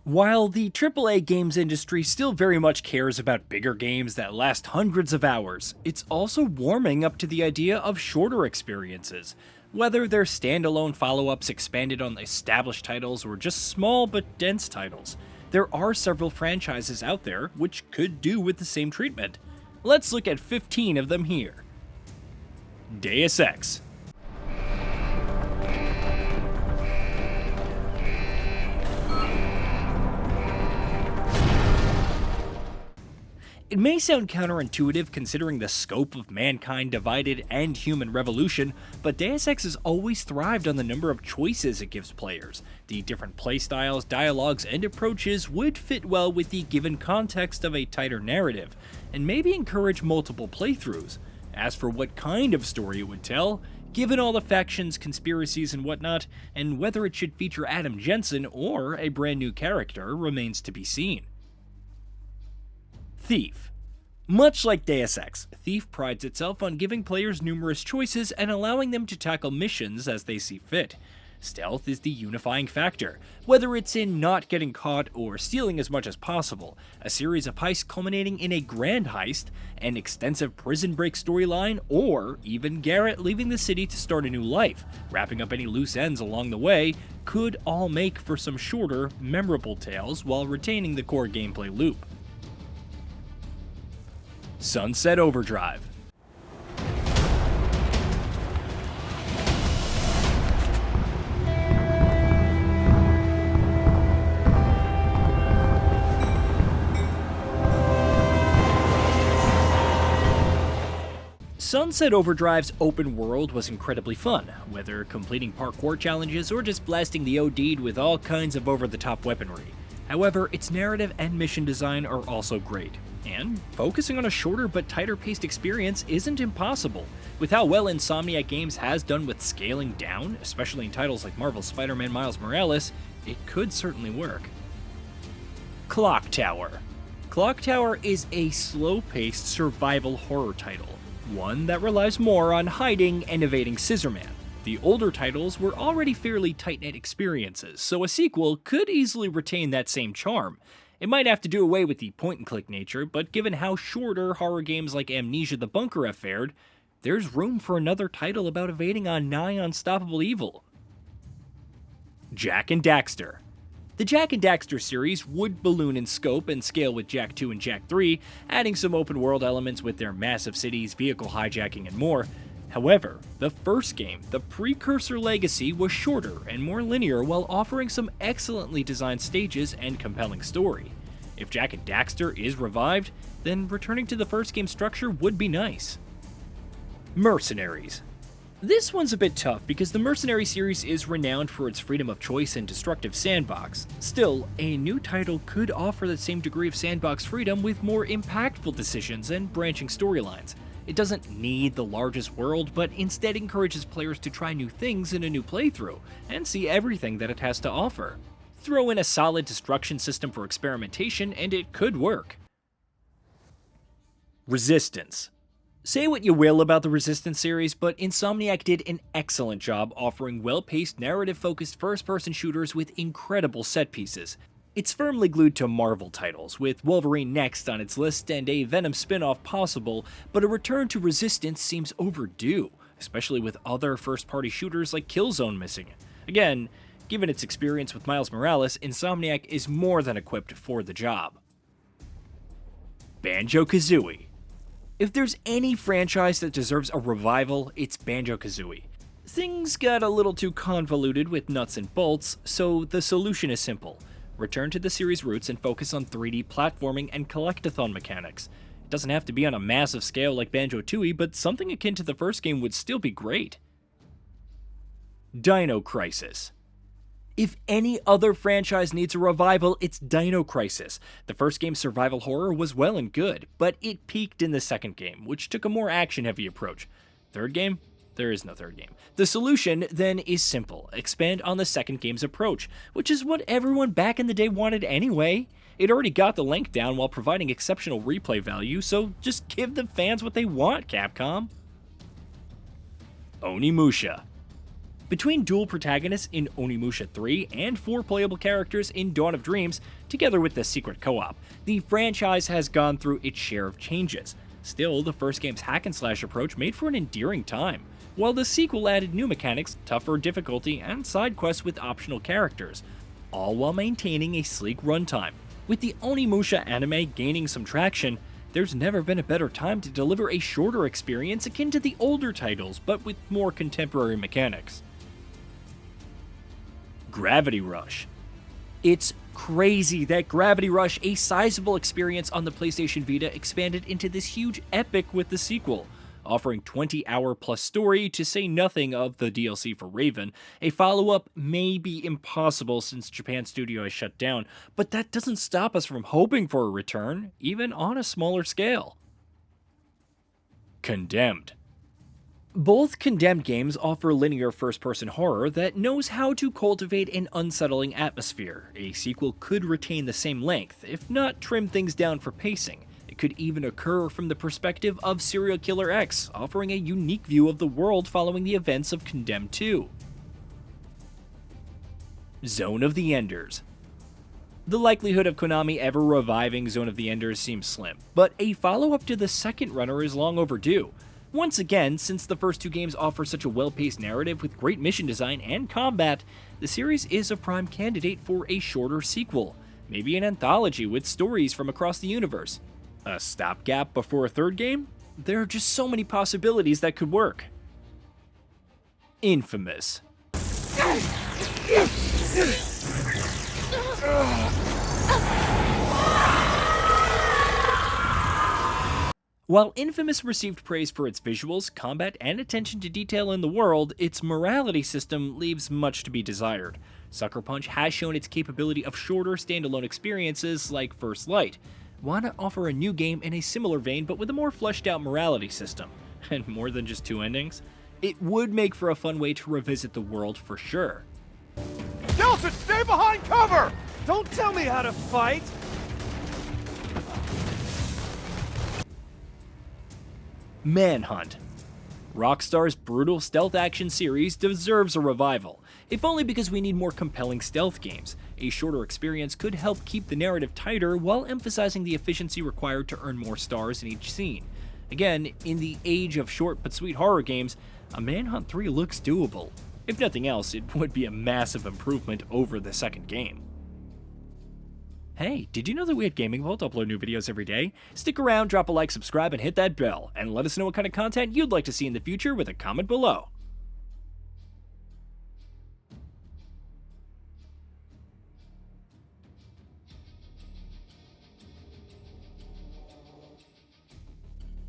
While the AAA games industry still very much cares about bigger games that last hundreds of hours, it's also warming up to the idea of shorter experiences. Whether they're standalone follow-ups expanded on established titles or just small but dense titles, there are several franchises out there which could do with the same treatment. Let's look at 15 of them here. Deus Ex. It may sound counterintuitive considering the scope of mankind divided and human revolution, but Deus Ex has always thrived on the number of choices it gives players. The different playstyles, dialogues, and approaches would fit well with the given context of a tighter narrative, and maybe encourage multiple playthroughs. As for what kind of story it would tell, given all the factions, conspiracies, and whatnot, and whether it should feature Adam Jensen or a brand new character remains to be seen. Thief. Much like Deus Ex, Thief prides itself on giving players numerous choices and allowing them to tackle missions as they see fit. Stealth is the unifying factor, whether it's in not getting caught or stealing as much as possible, a series of heists culminating in a grand heist, an extensive prison break storyline, or even Garrett leaving the city to start a new life, wrapping up any loose ends along the way, could all make for some shorter, memorable tales while retaining the core gameplay loop. Sunset Overdrive. Sunset Overdrive's open world was incredibly fun, whether completing parkour challenges or just blasting the OD'd with all kinds of over-the-top weaponry. However, its narrative and mission design are also great. And focusing on a shorter but tighter paced experience isn't impossible. With how well Insomniac Games has done with scaling down, especially in titles like Marvel's Spider-Man Miles Morales, it could certainly work. Clock Tower. Clock Tower is a slow-paced survival horror title, one that relies more on hiding and evading Scissorman. The older titles were already fairly tight-knit experiences, so a sequel could easily retain that same charm. It might have to do away with the point-and-click nature, but given how shorter horror games like Amnesia: The Bunker have fared, there's room for another title about evading a nigh unstoppable evil. Jak and Daxter. The Jak and Daxter series would balloon in scope and scale with Jak 2 and Jak 3, adding some open-world elements with their massive cities, vehicle hijacking, and more. However, the first game, the precursor Legacy, was shorter and more linear while offering some excellently designed stages and compelling story. If Jak and Daxter is revived, then returning to the first game structure would be nice. Mercenaries. This one's a bit tough because the Mercenary series is renowned for its freedom of choice and destructive sandbox. Still, a new title could offer the same degree of sandbox freedom with more impactful decisions and branching storylines. It doesn't need the largest world, but instead encourages players to try new things in a new playthrough, and see everything that it has to offer. Throw in a solid destruction system for experimentation, and it could work. Resistance. Say what you will about the Resistance series, but Insomniac did an excellent job offering well-paced, narrative-focused first-person shooters with incredible set pieces. It's firmly glued to Marvel titles, with Wolverine next on its list and a Venom spin-off possible, but a return to Resistance seems overdue, especially with other first-party shooters like Killzone missing. Again, given its experience with Miles Morales, Insomniac is more than equipped for the job. BanjoKazooie. If there's any franchise that deserves a revival, it's BanjoKazooie. Things got a little too convoluted with nuts and bolts, so the solution is simple. Return to the series' roots and focus on 3D platforming and collectathon mechanics. It doesn't have to be on a massive scale like Banjo-Tooie, but something akin to the first game would still be great. Dino Crisis. If any other franchise needs a revival, it's Dino Crisis. The first game's survival horror was well and good, but it peaked in the second game, which took a more action-heavy approach. Third game? There is no third game. The solution, then, is simple. Expand on the second game's approach, which is what everyone back in the day wanted anyway. It already got the length down while providing exceptional replay value, so just give the fans what they want, Capcom. Oni Musha. Between dual protagonists in Oni Musha 3 and 4 playable characters in Dawn of Dreams, together with the secret co-op, the franchise has gone through its share of changes. Still, the first game's hack-and-slash approach made for an endearing time, while the sequel added new mechanics, tougher difficulty, and side quests with optional characters, all while maintaining a sleek runtime. With the Oni Musha anime gaining some traction, there's never been a better time to deliver a shorter experience akin to the older titles, but with more contemporary mechanics. Gravity Rush. It's crazy that Gravity Rush, a sizable experience on the PlayStation Vita, expanded into this huge epic with the sequel. Offering 20-hour-plus story, to say nothing of the DLC for Raven. A follow-up may be impossible since Japan Studio has shut down, but that doesn't stop us from hoping for a return, even on a smaller scale. Condemned. Both Condemned games offer linear first-person horror that knows how to cultivate an unsettling atmosphere. A sequel could retain the same length, if not trim things down for pacing. It could even occur from the perspective of Serial Killer X, offering a unique view of the world following the events of Condemned 2. Zone of the Enders. The likelihood of Konami ever reviving Zone of the Enders seems slim, but a follow-up to the second runner is long overdue. Once again, since the first two games offer such a well-paced narrative with great mission design and combat, the series is a prime candidate for a shorter sequel, maybe an anthology with stories from across the universe. A stopgap before a third game? There are just so many possibilities that could work. Infamous. While Infamous received praise for its visuals, combat, and attention to detail in the world, its morality system leaves much to be desired. Sucker Punch has shown its capability of shorter standalone experiences like First Light. Why not offer a new game in a similar vein but with a more fleshed out morality system? And more than just two endings? It would make for a fun way to revisit the world for sure. Nelson, stay behind cover! Don't tell me how to fight! Manhunt. Rockstar's brutal stealth action series deserves a revival, if only because we need more compelling stealth games. A shorter experience could help keep the narrative tighter while emphasizing the efficiency required to earn more stars in each scene. Again, in the age of short but sweet horror games, a Manhunt 3 looks doable. If nothing else, it would be a massive improvement over the second game. Hey, did you know that we at GamingBolt upload new videos every day? Stick around, drop a like, subscribe, and hit that bell, and let us know what kind of content you'd like to see in the future with a comment below.